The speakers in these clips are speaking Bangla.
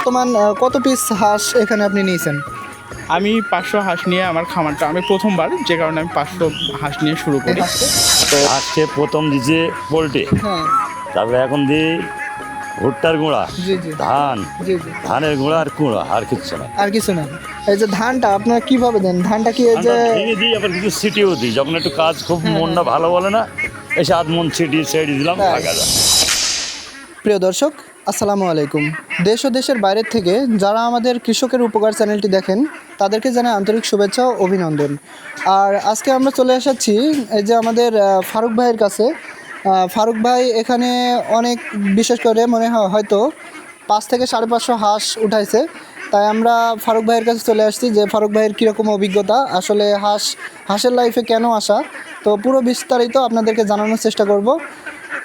বর্তমান কত পিস হাঁস এখানে আপনি নিয়েছেন? আমি 500 হাঁস নিয়ে আমার খামারটা আমি প্রথমবার, যে কারণে আমি 500 হাঁস নিয়ে শুরু করি। তো আজকে প্রথম দিচ্ছে পোলট্রি, হ্যাঁ, তারপরে এখন দিই ভুট্টার গুঁড়া, জি জি ধান, জি জি। ধানের গুঁড়া আর কুঁড়া, আর কিচ্ছু না। আর কিছু না। এই যে ধানটা আপনারা কিভাবে দেন? ধানটা কি এই যে ভেঙে দিই, আবার কিছু সিটিও দিই। যখন একটু কাজ খুব মনটা ভালো বলে না, এসে আধ মন ছিটিয়ে ছেড়ে দিলাম, তাই। ভাগা যায়। প্রিয় দর্শক, আসসালামু আলাইকুম। দেশ ও দেশের বাইরের থেকে যারা আমাদের কৃষকের উপকার চ্যানেলটি দেখেন তাদেরকে জানাই আন্তরিক শুভেচ্ছা ও অভিনন্দন। আর আজকে আমরা চলে এসেছি এই যে আমাদের ফারুক ভাইয়ের কাছে। ফারুক ভাই এখানে অনেক, বিশেষ করে মনে হয় হয়তো 5 থেকে 550 হাঁস উঠাইছে। তাই আমরা ফারুক ভাইয়ের কাছে চলে আসছি যে ফারুক ভাইয়ের কীরকম অভিজ্ঞতা, আসলে হাঁসের লাইফে কেন আসা, তো পুরো বিস্তারিত আপনাদেরকে জানানোর চেষ্টা করব।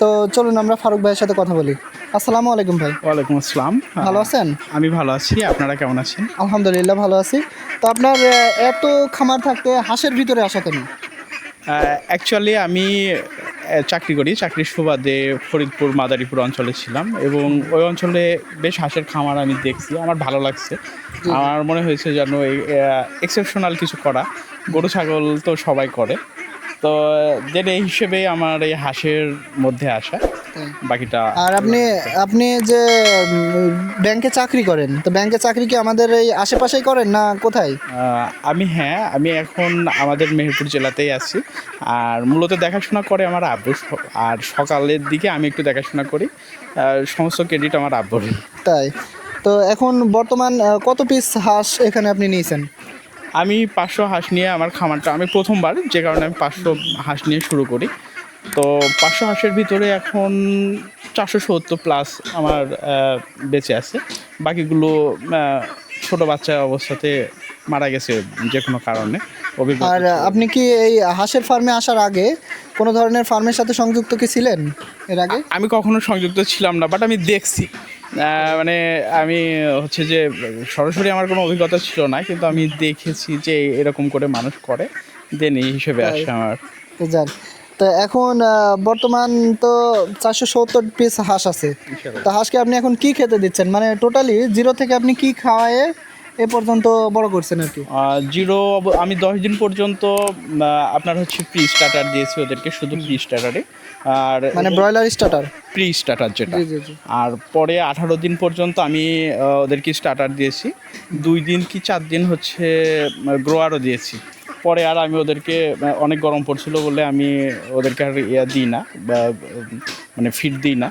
তো চলুন আমরা ফারুক ভাইয়ের সাথে কথা বলি। আসসালামু আলাইকুম ভাই। ওয়ালাইকুম আসসালাম। ভালো আছেন? আমি ভালো আছি, আপনারা কেমন আছেন? আলহামদুলিল্লাহ ভালো আছি। তো আপনার এত খামার থাকতে হাঁসের ভিতরে আসা কেন? অ্যাকচুয়ালি আমি চাকরি করি, চাকরির সুবাদে ফরিদপুর মাদারীপুর অঞ্চলে ছিলাম এবং ওই অঞ্চলে বেশ হাঁসের খামার আমি দেখছি, আমার ভালো লাগছে। আমার মনে হয়েছে যেন এই এক্সেপশনাল কিছু করা। গরু ছাগল তো সবাই করে, তো দেন এই হিসেবে আমার এই হাঁসের মধ্যে আসা। বাকিটা আর আপনি যে ব্যাংকে চাকরি করেন, তো ব্যাংকে চাকরি কি আমাদের এই আশেপাশেই করেন না কোথায়? আমি এখন আমাদের মেহেরপুর জেলাতেই আছি। আর মূলত দেখাশোনা করে আমার আব্বু, আর সকালের দিকে আমি একটু দেখাশোনা করি। সমস্ত ক্রেডিট আমার আব্বুরই। তাই। তো এখন বর্তমান কত পিস হাঁস এখানে আপনি নিয়েছেন? আমি 500 হাঁস নিয়ে আমার খামারটা আমি প্রথমবার, যে কারণে আমি 500 হাঁস নিয়ে শুরু করি। তো 500 হাঁসের ভিতরে এখন 470 প্লাস আমার বেঁচে আছে। বাকিগুলো ছোট বাচ্চা অবস্থাতে মারা গেছে যে কোনো কারণে। আর আপনি কি এই হাঁসের ফার্মে আসার আগে কোনো ধরনের ফার্মের সাথে সংযুক্ত কি ছিলেন এর আগে? আমি কখনো সংযুক্ত ছিলাম না, বাট আমি দেখছি। মানে আমি হচ্ছে যে সরাসরি আমার কোনো অভিজ্ঞতা ছিল না, কিন্তু আমি দেখেছি যে এরকম করে মানুষ করে, দেন এই হিসেবে আসে আমার। তো যান, তো এখন বর্তমান তো 470 পিস হাঁস আছে। তো হাঁসকে আপনি এখন কি খেতে দিচ্ছেন, মানে টোটালি জিরো থেকে আপনি কি খাওয়ায়ে এ পর্যন্ত বড় করছেন আর কি? আমি 10 দিন পর্যন্ত আপনার হচ্ছে প্রি স্টার্টার দিয়েছি ওদেরকে, শুধু প্রি স্টার্টারে। আর মানে ব্রয়লার স্টার্টার? প্রি স্টার্টার যেটা। জি জি জি। আর পরে 18 দিন পর্যন্ত আমি ওদেরকে স্টার্টার দিয়েছি। 2 দিন কি 4 দিন হচ্ছে গ্রোয়ারও দিয়েছি। পরে আর আমি ওদেরকে অনেক গরম পড়ছিল বলে আমি ওদেরকে আর দিই না, মানে ফিড দিই না,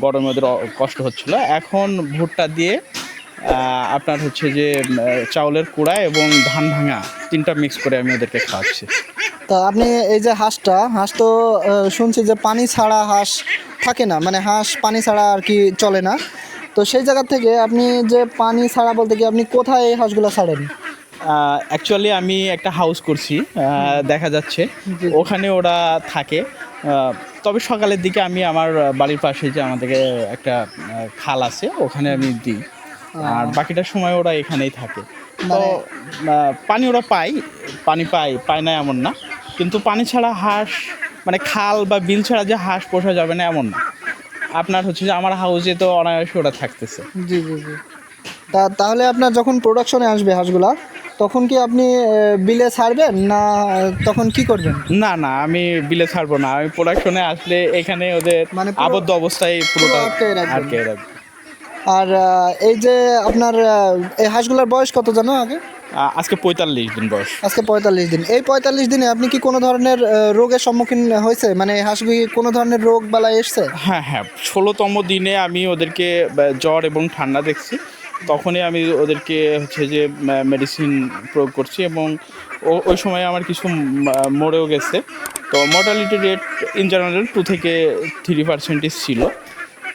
গরমে ওদের কষ্ট হচ্ছিল। এখন ভুট্টা দিয়ে আপনার হচ্ছে যে চাউলের কুড়া এবং ধান ভাঙা 3টা মিক্স করে আমি ওদেরকে খাওয়াচ্ছি। তা আপনি এই যে হাঁস তো শুনছি যে পানি ছাড়া হাঁস থাকে না, মানে হাঁস পানি ছাড়া আর কি চলে না। তো সেই জায়গা থেকে আপনি যে পানি ছাড়া বলতে কি আপনি কোথায় এই হাঁসগুলো ছাড়েন? অ্যাকচুয়ালি আমি একটা হাউস করছি, দেখা যাচ্ছে ওখানে ওরা থাকে। তবে সকালের দিকে আমি আমার বাড়ির পাশে যে আমাদের একটা খাল আছে, ওখানে আমি দিই। আর বাকিটা সময় ওরা এখানেই থাকে। তো পানি ওরা পায় না এমন না, কিন্তু পানি ছাড়া হাঁস, মানে খাল বা বিল ছাড়া যে হাঁস পোষা যাবে না এমন না। আপনার হচ্ছে যে আমার হাউসে তো অনায়াসে ওরা থাকতেছে। জি জি জি। তাহলে আপনার যখন প্রোডাকশনে আসবে হাঁসগুলা, তখন কি আপনি বিলে ছাড়বেন না তখন কি করবেন? না না, আমি বিলে ছাড়বো না। আমি প্রোডাকশনে আসলে এখানে ওদের মানে আবদ্ধ অবস্থায় পুরোটা আটকায় রাখবেন। আটকে রাখবো। আর এই যে আপনার এই হাঁসগুলোর বয়স কত জানো আগে? আজকে 45 দিন বয়স। আজকে 45 দিন। এই 45 দিনে আপনি কি কোনো ধরনের রোগের সম্মুখীন হয়েছে, মানে হাঁসগুলি কোনো ধরনের রোগ বালাই এসছে? হ্যাঁ, 16তম দিনে আমি ওদেরকে জ্বর এবং ঠান্ডা দেখছি। তখনই আমি ওদেরকে হচ্ছে যে মেডিসিন প্রয়োগ করছি এবং ওই সময় আমার কিছু মরেও গেছে। তো মর্টালিটি রেট ইন জেনারেল 2 থেকে 3% ছিল,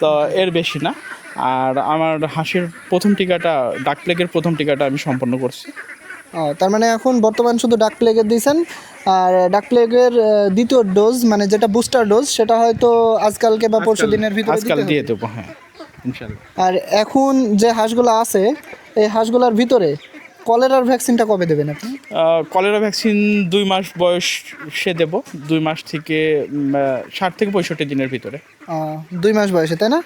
তো এর বেশি না। আর আমার হাঁসের প্রথম টিকাটা, ডাক প্লেগের প্রথম টিকাটা আমি সম্পন্ন করছি। তার মানে এখন বর্তমান শুধু ডাক প্লেগের দিয়েছেন, আর ডাক প্লেগের দ্বিতীয় ডোজ মানে যেটা বুস্টার ডোজ সেটা হয়তো আজকালকে বা পরশু দিনের ভিতরে আজকাল দিয়ে দেবো, হ্যাঁ ইনশাল্লাহ। আর এখন যে হাঁসগুলো আছে এই হাঁসগুলোর ভিতরে কলেরার ভ্যাকসিনটা কবে দেবেন আপনি? কলেরা ভ্যাকসিন 2 মাস বয়সে দেব, 2 মাস থেকে 60 থেকে 65 দিনের ভিতরে। 2 মাস বয়সে, তাই না?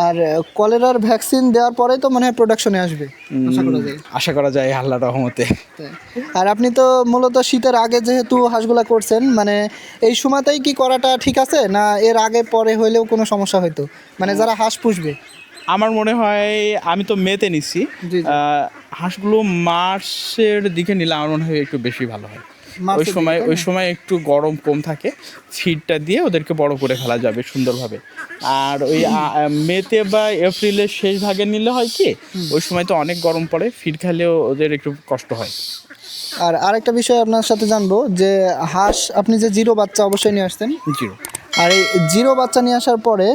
আর কলেরার ভ্যাকসিন দেওয়ার পরে তো মনে হয় প্রোডাকশনে আসবে আশা করা যায়। আশা করা যায় আল্লাহর রহমতে। তাই। আর আপনি তো মূলত শীতের আগে যেহেতু হাঁসগুলা করছেন, মানে এই সময়তেই কি করাটা ঠিক আছে, না এর আগে পরে হইলেও কোনো সমস্যা হইতো, মানে যারা হাঁস পুষবে? আমার মনে হয় আমি তো মেতে নিছি, জি, জি। হাঁসগুলো মার্চের দিকে নিলে আমার মনে হয় একটু বেশি ভালো হয়। মার্চের দিকে, তাই না? ওই সময় একটু গরম কম থাকে, ফিডটা দিয়ে ওদেরকে বড় করে ফেলা যাবে সুন্দরভাবে। আর ওই মেতে বা এপ্রিলের শেষ ভাগে নিলে হয় কি, ওই সময় তো অনেক গরম পড়ে, ফিড খেলেও ওদের একটু কষ্ট হয়। আর আরেকটা বিষয় আপনার সাথে জানবো যে হাঁস আপনি যে জিরো বাচ্চা অবশ্যই নিয়ে আসতেন, জিরো। আর এই জিরো বাচ্চা নিয়ে আসার পরে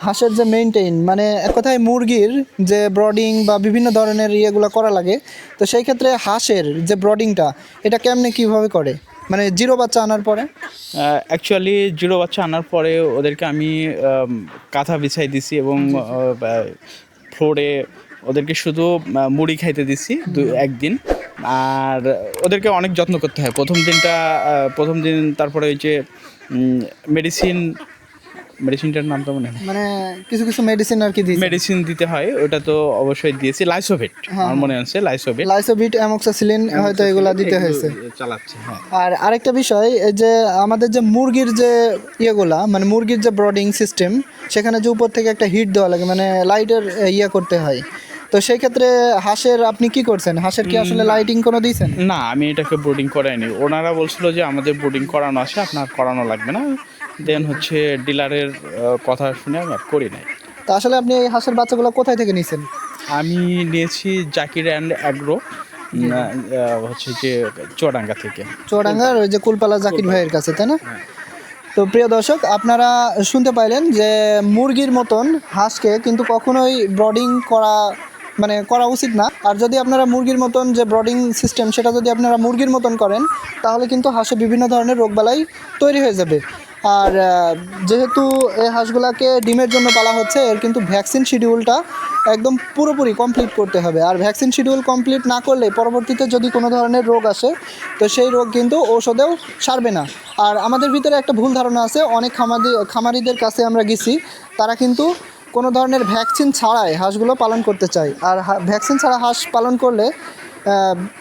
হাঁসের যে মেইনটেইন, মানে এক কথায় মুরগির যে ব্রডিং বা বিভিন্ন ধরনের ইয়েগুলো করা লাগে, তো সেই ক্ষেত্রে হাঁসের যে ব্রডিংটা এটা কেমনে কীভাবে করে, মানে জিরো বাচ্চা আনার পরে? অ্যাকচুয়ালি জিরো বাচ্চা আনার পরে ওদেরকে আমি কাঁথা বিছাই দিছি এবং ফ্লোরে ওদেরকে শুধু মুড়ি খাইতে দিছি একদিন। আর ওদেরকে অনেক যত্ন করতে হয় প্রথম দিন। তারপরে ওই যে মেডিসিনটার নাম তো মনে নেই, মানে কিছু কিছু মেডিসিন আর কি দিয়েছে। মেডিসিন দিতে হয়, ওটা তো অবশ্যই দিয়েছি। লাইসোভেট আমার মনে আছে, লাইসোভেট, লাইসোভিট, অ্যামোক্সাসিলিন হয়তো এগুলা দিতে হয়েছে। চালাচ্ছে। হ্যাঁ, আর আরেকটা বিষয়, এই যে আমাদের যে মুরগির যে ইয়েগুলা, মানে মুরগির যে ব্রডিং সিস্টেম, সেখানে যে উপর থেকে একটা হিট দেওয়া লাগে, মানে লাইটের ইয়ে করতে হয়, তো সেই ক্ষেত্রে হাঁসের আপনি কি করছেন? হাঁসের কি আসলে লাইটিং কোনো দিয়েছেন? না, আমি এটাকে বোর্ডিং করাইনি। ওনারা বলছিল যে আমাদের বোর্ডিং করানো আছে, আপনার করানো লাগবে না। দেন হচ্ছে ডিলারের কথা শুনে আমি আর করি নাই। তা আসলে আপনি এই হাঁসের বাচ্চাগুলো কোথায় থেকে নিয়েছেন? আমি নিয়েছি জাকির অ্যান্ড অ্যাগ্রো, হচ্ছে যে চুয়াডাঙ্গা থেকে। চুয়াডাঙ্গার ওই যে কুলপালা জাকির ভাইয়ের কাছে, তাই না? তো প্রিয় দর্শক, আপনারা শুনতে পাইলেন যে মুরগির মতন হাঁসকে কিন্তু কখনোই ব্রডিং করা মানে করা উচিত না। আর যদি আপনারা মুরগির মতন যে ব্রডিং সিস্টেম, সেটা যদি আপনারা মুরগির মতন করেন, তাহলে কিন্তু হাঁসে বিভিন্ন ধরনের রোগবালাই তৈরি হয়ে যাবে। আর যেহেতু এই হাঁসগুলাকে ডিমের জন্য পালা হচ্ছে, এর কিন্তু ভ্যাকসিন শিডিউলটা একদম পুরোপুরি কমপ্লিট করতে হবে। আর ভ্যাকসিন শিডিউল কমপ্লিট না করলে পরবর্তীতে যদি কোনো ধরনের রোগ আসে, তো সেই রোগ কিন্তু ঔষধেও সারবে না। আর আমাদের ভিতরে একটা ভুল ধারণা আছে, অনেক খামারিদের কাছে আমরা গেছি, তারা কিন্তু কোনো ধরনের ভ্যাকসিন ছাড়াই হাঁসগুলো পালন করতে চায়। আর ভ্যাকসিন ছাড়া হাঁস পালন করলে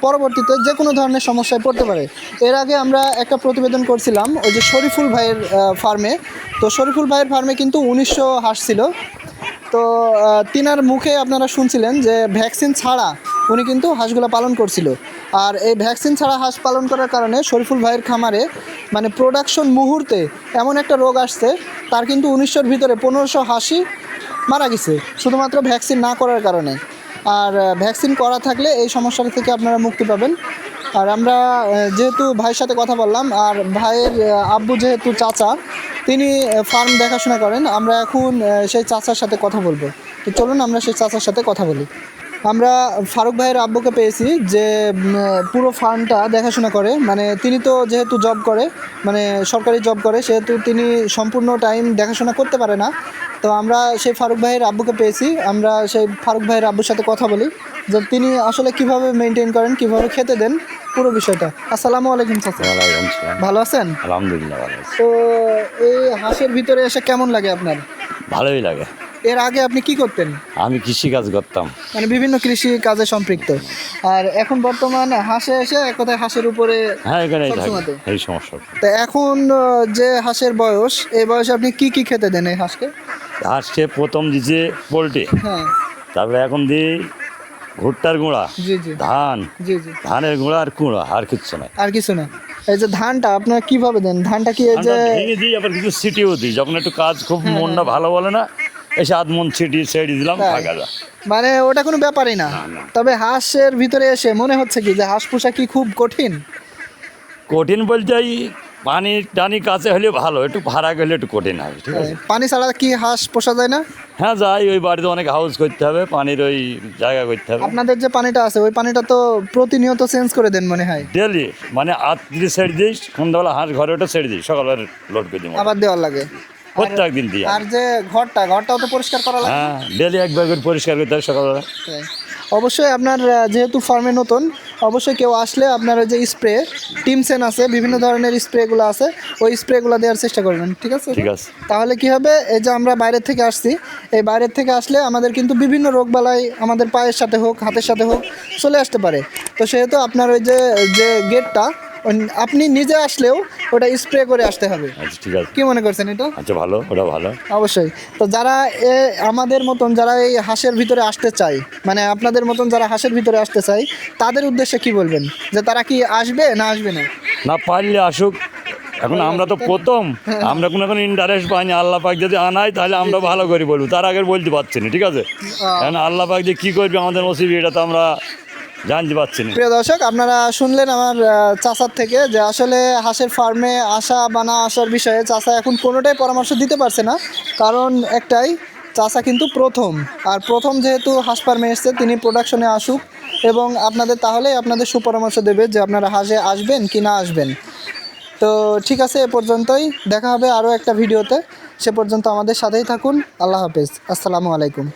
পরবর্তীতে যে কোনো ধরনের সমস্যায় পড়তে পারে। এর আগে আমরা একটা প্রতিবেদন করছিলাম ওই যে শরীফুল ভাইয়ের ফার্মে। তো শরীফুল ভাইয়ের ফার্মে কিন্তু 1900 হাঁস ছিল। তো তিনার মুখে আপনারা শুনছিলেন যে ভ্যাকসিন ছাড়া উনি কিন্তু হাঁসগুলো পালন করছিল। আর এই ভ্যাকসিন ছাড়া হাঁস পালন করার কারণে শরীফুল ভাইয়ের খামারে মানে প্রোডাকশন মুহূর্তে এমন একটা রোগ আসছে, তার কিন্তু 1900-র ভিতরে 1500 হাঁসই মারা গেছে শুধুমাত্র ভ্যাকসিন না করার কারণে। আর ভ্যাকসিন করা থাকলে এই সমস্যাটা থেকে আপনারা মুক্তি পাবেন। আর আমরা যেহেতু ভাইয়ের সাথে কথা বললাম, আর ভাইয়ের আব্বু যেহেতু চাচা, তিনি ফার্ম দেখাশোনা করেন, আমরা এখন সেই চাচার সাথে কথা বলবো। তো চলুন আমরা সেই চাচার সাথে কথা বলি। আমরা ফারুক ভাইয়ের আব্বুকে পেয়েছি, যে পুরো ফার্মটা দেখাশোনা করে। মানে তিনি তো যেহেতু জব করে, মানে সরকারি জব করে, সেহেতু তিনি সম্পূর্ণ টাইম দেখাশোনা করতে পারে না। তো আমরা সেই ফারুক ভাইয়ের আব্বুকে পেয়েছি, আমরা সেই ফারুক ভাইয়ের আব্বুর সাথে কথা বলি যে তিনি আসলে কিভাবে মেনটেন করেন, কিভাবে খেতে দেন, পুরো বিষয়টা। আসসালামু আলাইকুম চাচা, ওয়ালাইকুম আসসালাম। ভালো আছেন? আলহামদুলিল্লাহ ভালো আছি। তো এই হাঁসের ভিতরে এসে কেমন লাগে আপনার? ভালোই লাগে। এর আগে আপনি কি করতেন? আমি কৃষিকাজ করতাম। মানে বিভিন্ন কৃষি কাজে সম্পৃক্ত। আর এখন বর্তমান হাঁসে এসে এক কথায় হাঁসের উপরে হ্যাঁ, এখানেই থাকি, সবসময়তে। এই সমস্যা। তো এখন যে হাঁসের বয়স, এই বয়সে আপনি কি কি খেতে দেন এই হাঁসকে? হাঁসকে প্রথম দিচ্ছে পোলট্রি, হ্যাঁ, তারপরে এখন দিই ভুট্টার গুঁড়া, জি জি ধান, জি জি। ধানের গুঁড়া আর কুঁড়া, আর কিচ্ছু নাই। আর কিছু না। এই যে ধানটা আপনারা কিভাবে দেন? ধানটা কি এই যে আমরা ভেঙে দিই, আবার কিছু ছিটিয়েও দিই। যখন একটু কাজ খুব মনটা ভালো বলে না, এসে আধ মন ছিটিয়ে ছেড়ে দিলাম, তাই? থাকা যায়। মানে ওটা কোনো ব্যাপারই না। না। তবে হাঁসের ভিতরে এসে মনে হচ্ছে কি যে হাঁস পোষা কি খুব কঠিন? কঠিন বলতে এই পানি টানি কাছে হলে ভালো, একটু ভাড়া গেলে একটু কঠিন হবে, ঠিক আছে? পানি ছাড়া কি হাঁস পোষা যায় না? হ্যাঁ যাই, ওই বাড়িতে অনেক হাউস করতে হবে, পানির ওই জায়গা করতে হবে আপনাদের যে পানিটা আছে, ওই পানিটা তো প্রতিনিয়ত চেঞ্জ করে দেন মনে হয়। ডেলি। মানে আত্মীয় ছেড়ে দিই, সন্ধ্যাবেলা হাঁস ঘরে ওটা ছেড়ে দিই, সকালবেলা লোড করে দিই, আবার দেওয়ার লাগে। প্রত্যেক দিন দিই। আর যে ঘরটাও তো পরিষ্কার করা লাগে। হ্যাঁ, ডেলি একবার করে পরিষ্কার করতে হবে সকালবেলা। তাই। অবশ্যই আপনার যেহেতু ফার্মে নতুন, অবশ্যই কেউ আসলে আপনার ওই যে স্প্রে টিমসেন আছে, বিভিন্ন ধরনের স্প্রেগুলো আছে, ওই স্প্রেগুলো দেওয়ার চেষ্টা করবেন, ঠিক আছে? ঠিক আছে। তাহলে কি হবে, এই যে আমরা বাইরের থেকে আসছি, এই বাইরের থেকে আসলে আমাদের কিন্তু বিভিন্ন রোগবালাই আমাদের পায়ের সাথে হোক, হাতের সাথে হোক চলে আসতে পারে। তো সেহেতু আপনার ওই যে যে গেটটা আপনি নিজে আসলেও ওটা স্প্রে করে আসতে হবে। আচ্ছা ঠিক আছে। কি মনে করছেন এটা? আচ্ছা ভালো, ওটা ভালো। অবশ্যই। তো যারা আমাদের মতন যারা এই হাঁসের ভিতরে আসতে চায়, মানে আপনাদের মতন যারা হাঁসের ভিতরে আসতে চায়, তাদের উদ্দেশ্যে কি বলবেন, যে তারা কি আসবে না আসবে না? না পারলে আসুক। এখন আমরা তো প্রথম, আমরা কোনো এখন ইন্টারেস্ট পাইনি। আল্লাহ পাক যদি আনায় তাহলে আমরা ভালো করে বলবো, তার আগে বলতে পারছি না, ঠিক আছে? কারণ আল্লাহ পাক যে কী করবে আমাদের নসিব এটা তো আমরা জানতে পারছি না। প্রিয় দর্শক, আপনারা শুনলেন আমার চাচার থেকে যে আসলে হাঁসের ফার্মে আসা বা না আসার বিষয়ে চাচা এখন কোনোটাই পরামর্শ দিতে পারছে না। কারণ একটাই, চাচা কিন্তু প্রথম, আর প্রথম যেহেতু হাঁস ফার্মে এসছে, তিনি প্রোডাকশনে আসুক এবং আপনাদের তাহলেই আপনাদের সুপরামর্শ দেবে যে আপনারা হাঁসে আসবেন কি না আসবেন। তো ঠিক আছে, এ পর্যন্তই, দেখা হবে আরও একটা ভিডিওতে। সে পর্যন্ত আমাদের সাথেই থাকুন। আল্লাহ হাফেজ, আসসালামু আলাইকুম।